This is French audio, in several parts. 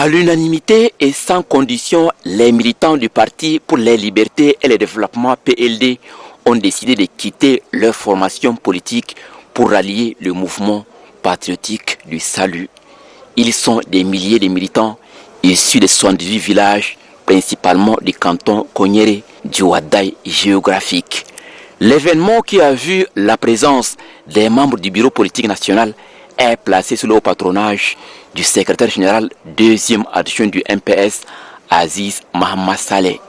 À l'unanimité et sans condition, les militants du Parti pour les libertés et le développement PLD ont décidé de quitter leur formation politique pour rallier le mouvement patriotique du salut. Ils sont des milliers de militants issus de 78 villages, principalement du canton Konyere du Wadaï géographique. L'événement qui a vu la présence des membres du bureau politique national est placé sous le haut patronage du secrétaire général deuxième adjoint du MPS, Aziz Mohamed Saleh.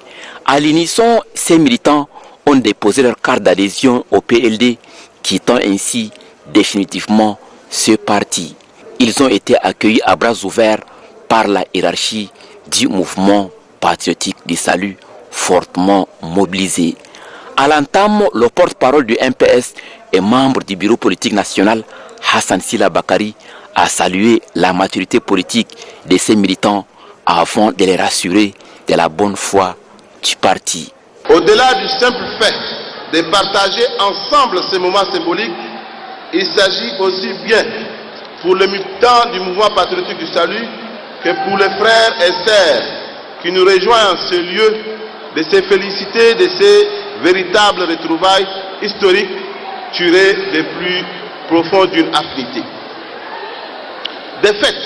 À l'unisson, ces militants ont déposé leur carte d'adhésion au PLD, quittant ainsi définitivement ce parti. Ils ont été accueillis à bras ouverts par la hiérarchie du mouvement patriotique du salut, fortement mobilisé. À l'entame, le porte-parole du MPS et membre du bureau politique national, Hassan Sila Bakari, a salué la maturité politique de ces militants avant de les rassurer de la bonne foi du parti. Au-delà du simple fait de partager ensemble ces moments symboliques, il s'agit aussi bien pour les militants du mouvement patriotique du salut que pour les frères et sœurs qui nous rejoignent en ce lieu de se féliciter de ces véritables retrouvailles historiques tirées des plus profonds d'une affinité. De fait,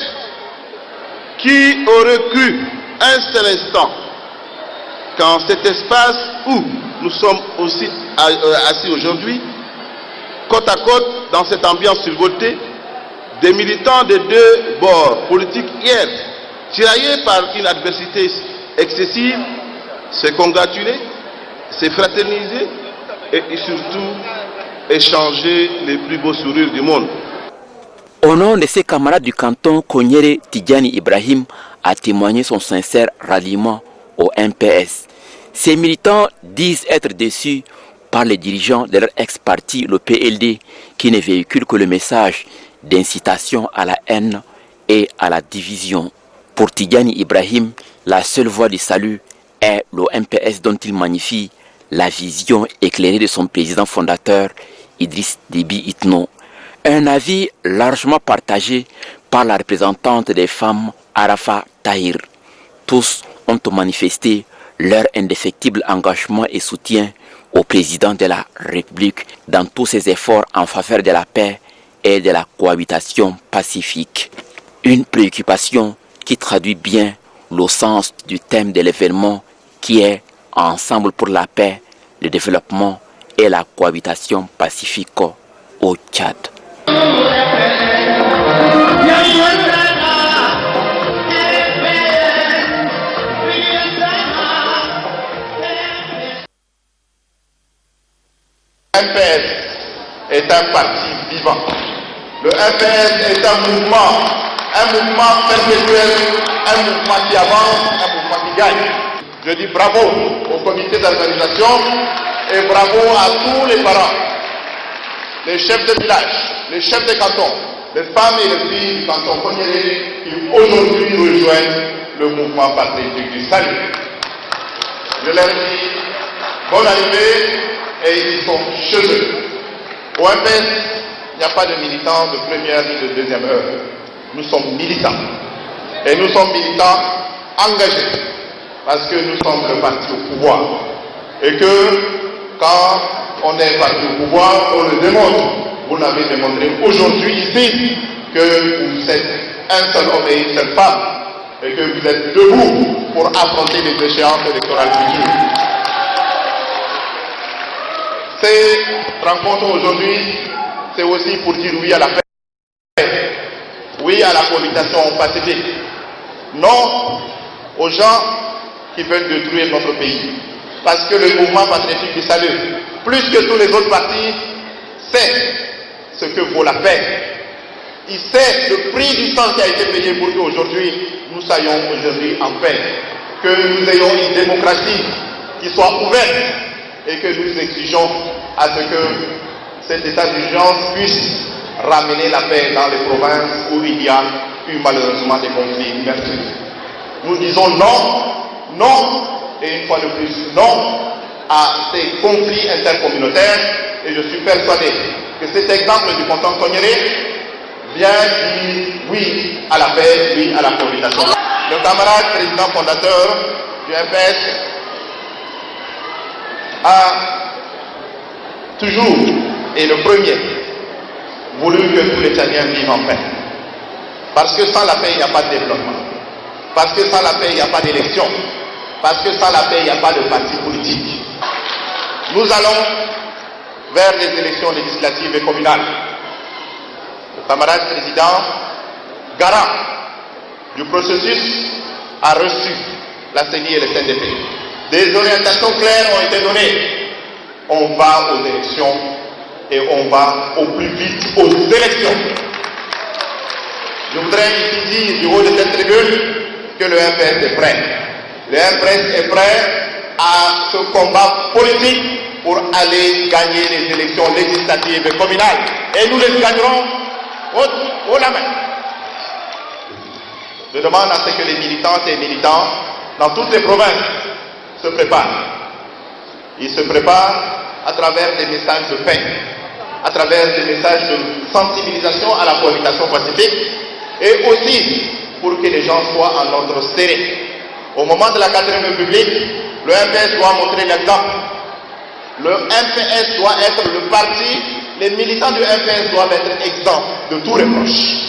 qui aurait cru un seul instant qu'en cet espace où nous sommes aussi assis aujourd'hui, côte à côte, dans cette ambiance survoltée, des militants de deux bords politiques hier, tiraillés par une adversité excessive, se congratuler, se fraterniser et surtout échanger les plus beaux sourires du monde. Au nom de ses camarades du canton, Konyere Tidjani Ibrahim a témoigné son sincère ralliement au MPS. Ces militants disent être déçus par les dirigeants de leur ex-parti, le PLD, qui ne véhicule que le message d'incitation à la haine et à la division. Pour Tidjani Ibrahim, la seule voie du salut est le MPS dont il magnifie la vision éclairée de son président fondateur, Idriss Déby Itno. Un avis largement partagé par la représentante des femmes, Arafa Tahir. Tous ont manifesté leur indéfectible engagement et soutien au président de la République dans tous ses efforts en faveur de la paix et de la cohabitation pacifique. Une préoccupation qui traduit bien le sens du thème de l'événement qui est Ensemble pour la paix, le développement et la cohabitation pacifique au Tchad. Le MPS est un parti vivant. Le MPS est un mouvement perpétuel, un mouvement qui avance, un mouvement qui gagne. Je dis bravo au comité d'organisation et bravo à tous les parents, les chefs de village, les chefs de canton, les femmes et les filles du canton Konyere qui aujourd'hui rejoignent le mouvement patriotique du salut. Je leur dis bonne arrivée et ils sont chez eux. Au MPS, il n'y a pas de militants de première ni de deuxième heure. Nous sommes militants. Et nous sommes militants engagés. Parce que nous sommes le parti au pouvoir. Et que quand on est parti au pouvoir, on le démontre. Vous l'avez démontré aujourd'hui ici que vous êtes un seul homme et une seule femme. Et que vous êtes debout pour affronter les échéances électorales futures. Ces rencontres aujourd'hui, c'est aussi pour dire oui à la paix, oui à la cohabitation pacifique, non aux gens qui veulent détruire notre pays. Parce que le mouvement patriotique du salut, plus que tous les autres partis, sait ce que vaut la paix. Il sait le prix du sang qui a été payé pour qu'aujourd'hui nous soyons aujourd'hui en paix. Que nous ayons une démocratie qui soit ouverte et que nous exigeons à ce que cet état d'urgence puisse ramener la paix dans les provinces où il y a eu malheureusement des conflits. Merci. Nous disons non, non, et une fois de plus, non à ces conflits intercommunautaires. Et je suis persuadé que cet exemple du canton Konyere bien dire oui à la paix, oui à la cohabitation. Le camarade président fondateur du MPS a toujours, et le premier, voulu que tous les Tchadiens vivent en paix. Parce que sans la paix, il n'y a pas de développement. Parce que sans la paix, il n'y a pas d'élection. Parce que sans la paix, il n'y a pas de parti politique. Nous allons vers des élections législatives et communales. Le camarade président, garant du processus, a reçu la CENI et le CNDP. Des orientations claires ont été données. On va aux élections et on va au plus vite aux élections. Je voudrais ici dire du haut de cette tribune que le MPS est prêt. Le MPS est prêt à ce combat politique pour aller gagner les élections législatives et communales. Et nous les gagnerons haut la main. Je demande à ce que les militantes et militants dans toutes les provinces se préparent. Ils se préparent à travers des messages de paix, à travers des messages de sensibilisation à la cohabitation pacifique et aussi pour que les gens soient en ordre serré. Au moment de la 4e République, le MPS doit montrer l'exemple. Le MPS doit être le parti, les militants du MPS doivent être exempts de tout reproche.